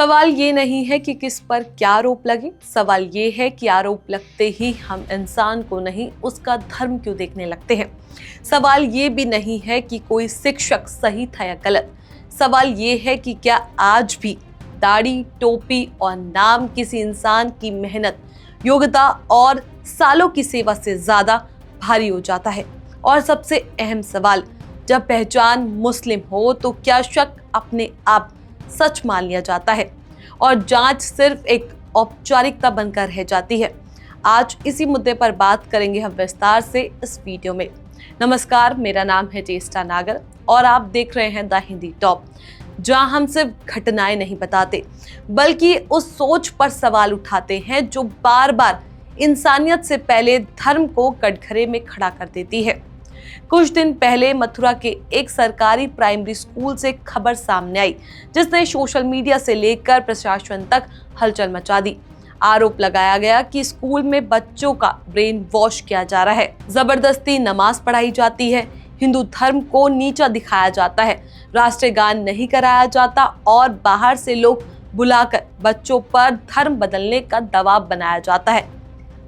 सवाल ये नहीं है कि किस पर क्या आरोप लगे, सवाल ये है कि आरोप लगते ही हम इंसान को नहीं उसका धर्म क्यों देखने लगते हैं। सवाल ये भी नहीं है कि कोई शिक्षक सही था या गलत। सवाल ये है कि क्या आज भी दाढ़ी, टोपी और नाम किसी इंसान की मेहनत, योग्यता और सालों की सेवा से ज्यादा भारी हो जाता है। और सबसे अहम सवाल, जब पहचान मुस्लिम हो तो क्या शक अपने आप सच मान लिया जाता है और जांच सिर्फ एक औपचारिकता बनकर रह जाती है। आज इसी मुद्दे पर बात करेंगे हम विस्तार से इस वीडियो में। नमस्कार, मेरा नाम है ज्येष्ठा नागर और आप देख रहे हैं द हिंदी टॉप, जहां हम सिर्फ घटनाएं नहीं बताते बल्कि उस सोच पर सवाल उठाते हैं जो बार बार इंसानियत से पहले धर्म को कटघरे में खड़ा कर देती है। कुछ दिन पहले मथुरा के एक सरकारी प्राइमरी स्कूल से खबर सामने आई जिसने सोशल मीडिया से लेकर प्रशासन तक हलचल मचा दी। आरोप लगाया गया कि स्कूल में बच्चों का ब्रेन वॉश किया जा रहा है, जबरदस्ती नमाज पढ़ाई जाती है, हिंदू धर्म को नीचा दिखाया जाता है, राष्ट्रीय गान नहीं कराया जाता और बाहर से लोग बुलाकर बच्चों पर धर्म बदलने का दबाव बनाया जाता है।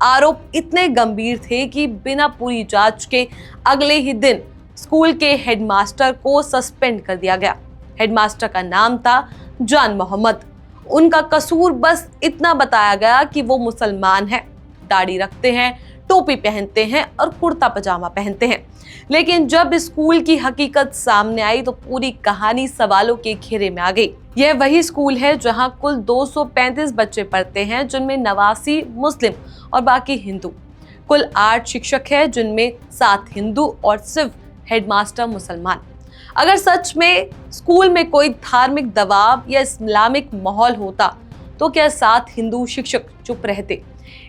आरोप इतने गंभीर थे कि बिना पूरी जांच के अगले ही दिन स्कूल के हेडमास्टर को सस्पेंड कर दिया गया। हेडमास्टर का नाम था जान मोहम्मद। उनका कसूर बस इतना बताया गया कि वो मुसलमान हैं, दाढ़ी रखते हैं, टोपी पहनते हैं और कुर्ता पजामा पहनते हैं। लेकिन जब स्कूल की हकीकत सामने आई तो पूरी कहानी सवालों के घेरे में आ गई। यह वही स्कूल है जहां कुल 235 बच्चे पढ़ते हैं, जिनमें 89 मुस्लिम और बाकी हिंदू। कुल 8 शिक्षक हैं, जिनमें 7 हिंदू और सिर्फ हेडमास्टर मुसलमान। अगर सच में स्कूल में कोई धार्मिक दबाव या इस्लामिक माहौल होता तो क्या 7 हिंदू शिक्षक चुप रहते?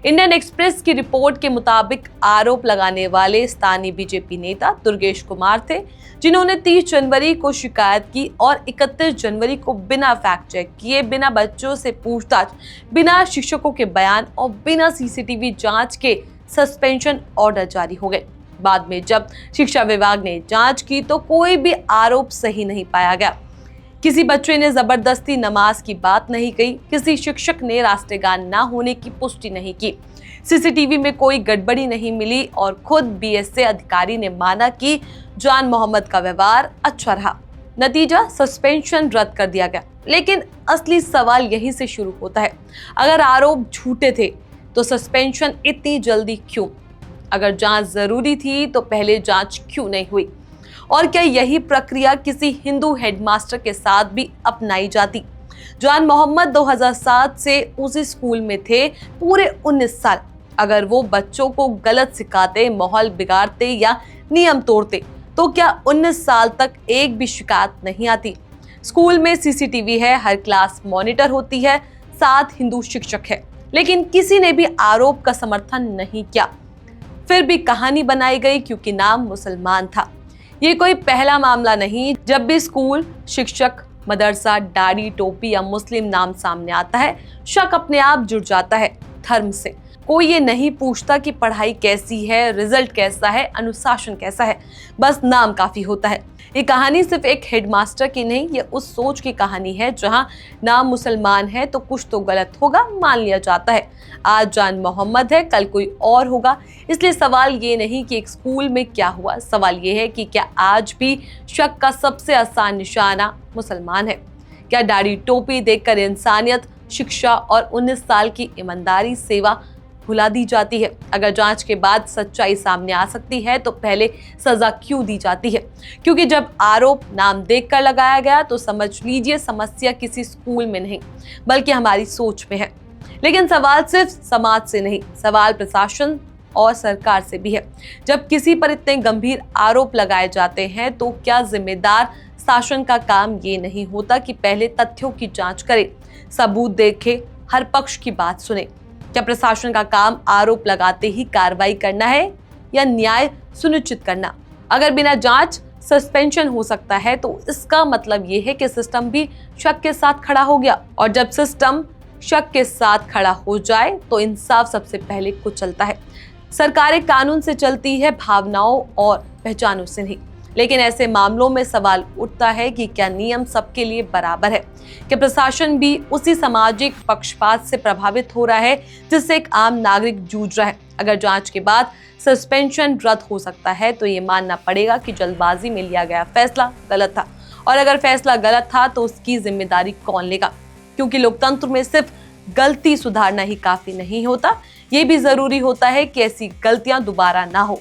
इंडियन एक्सप्रेस की रिपोर्ट के मुताबिक आरोप लगाने वाले स्थानीय बीजेपी नेता दुर्गेश कुमार थे, जिन्होंने 30 जनवरी को शिकायत की और 31 जनवरी को बिना फैक्ट चेक किए, बिना बच्चों से पूछताछ, बिना शिक्षकों के बयान और बिना सीसीटीवी जांच के सस्पेंशन ऑर्डर जारी हो गए। बाद में जब शिक्षा विभाग ने जांच की तो कोई भी आरोप सही नहीं पाया गया। किसी बच्चे ने जबरदस्ती नमाज की बात नहीं कही, किसी शिक्षक ने राष्ट्रीय गान ना होने की पुष्टि नहीं की, सीसीटीवी में कोई गड़बड़ी नहीं मिली और खुद बीएसए अधिकारी ने माना कि जान मोहम्मद का व्यवहार अच्छा रहा। नतीजा, सस्पेंशन रद्द कर दिया गया। लेकिन असली सवाल यहीं से शुरू होता है। अगर आरोप झूठे थे तो सस्पेंशन इतनी जल्दी क्यों? अगर जांच जरूरी थी तो पहले जांच क्यों नहीं हुई? और क्या यही प्रक्रिया किसी हिंदू हेडमास्टर के साथ भी अपनाई जाती? जान मोहम्मद 2007 से उसी स्कूल में थे पूरे 19 साल। अगर वो बच्चों को गलत सिखाते, माहौल बिगाड़ते या नियम तोड़ते तो क्या 19 साल तक एक भी शिकायत नहीं आती? स्कूल में सीसीटीवी है, हर क्लास मॉनिटर होती है, 7 हिंदू शिक्षक है, लेकिन किसी ने भी आरोप का समर्थन नहीं किया। फिर भी कहानी बनाई गई क्योंकि नाम मुसलमान था। ये कोई पहला मामला नहीं। जब भी स्कूल, शिक्षक, मदरसा, दाढ़ी, टोपी या मुस्लिम नाम सामने आता है, शक अपने आप जुड़ जाता है धर्म से। कोई ये नहीं पूछता कि पढ़ाई कैसी है, रिजल्ट कैसा है, अनुशासन कैसा है, बस नाम काफी होता है। ये कहानी सिर्फ एक हेडमास्टर की नहीं, ये उस सोच की कहानी है जहां नाम मुसलमान है तो कुछ तो गलत होगा मान लिया जाता है। आज जान मोहम्मद है, कल कोई और होगा। इसलिए सवाल ये नहीं कि एक स्कूल में क्या हुआ, सवाल ये है कि क्या आज भी शक का सबसे आसान निशाना मुसलमान है? क्या दाढ़ी टोपी देखकर इंसानियत, शिक्षा और 19 साल की ईमानदारी सेवा भुला दी जाती है? अगर जांच के बाद सच्चाई सामने आ सकती है तो पहले सजा क्यों दी जाती है? क्योंकि जब आरोप नाम देखकर लगाया गया तो समझ लीजिए समस्या किसी स्कूल में नहीं बल्कि हमारी सोच में है। लेकिन सवाल सिर्फ समाज से नहीं, सवाल प्रशासन और सरकार से भी है। जब किसी पर इतने गंभीर आरोप लगाए जाते हैं तो क्या जिम्मेदार शासन का काम ये नहीं होता कि पहले तथ्यों की जांच करे, सबूत देखे, हर पक्ष की बात सुने? क्या प्रशासन का काम आरोप लगाते ही कार्रवाई करना है या न्याय सुनिश्चित करना? अगर बिना जांच सस्पेंशन हो सकता है तो इसका मतलब ये है कि सिस्टम भी शक के साथ खड़ा हो गया। और जब सिस्टम शक के साथ खड़ा हो जाए तो इंसाफ सबसे पहले कुचलता है। सरकारें कानून से चलती है, भावनाओं और पहचानों से नहीं। लेकिन ऐसे मामलों में सवाल उठता है कि क्या नियम सबके लिए बराबर है? क्या प्रशासन भी उसी सामाजिक पक्षपात से प्रभावित हो रहा है जिससे एक आम नागरिक जूझ रहा है? अगर जांच के बाद सस्पेंशन रद्द हो सकता है तो ये मानना पड़ेगा कि जल्दबाजी में लिया गया फैसला गलत था, और अगर फैसला गलत था तो उसकी जिम्मेदारी कौन लेगा? क्योंकि लोकतंत्र में सिर्फ गलती सुधारना ही काफी नहीं होता, ये भी जरूरी होता है कि ऐसी गलतियां दोबारा ना हो।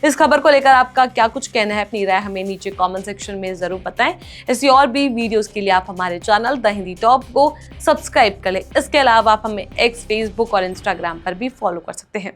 इस खबर को लेकर आपका क्या कुछ कहना है? अपनी राय हमें नीचे कमेंट सेक्शन में जरूर बताएं। ऐसी और भी वीडियोस के लिए आप हमारे चैनल द हिंदी टॉप को सब्सक्राइब कर लें। इसके अलावा आप हमें एक्स, फेसबुक और इंस्टाग्राम पर भी फॉलो कर सकते हैं।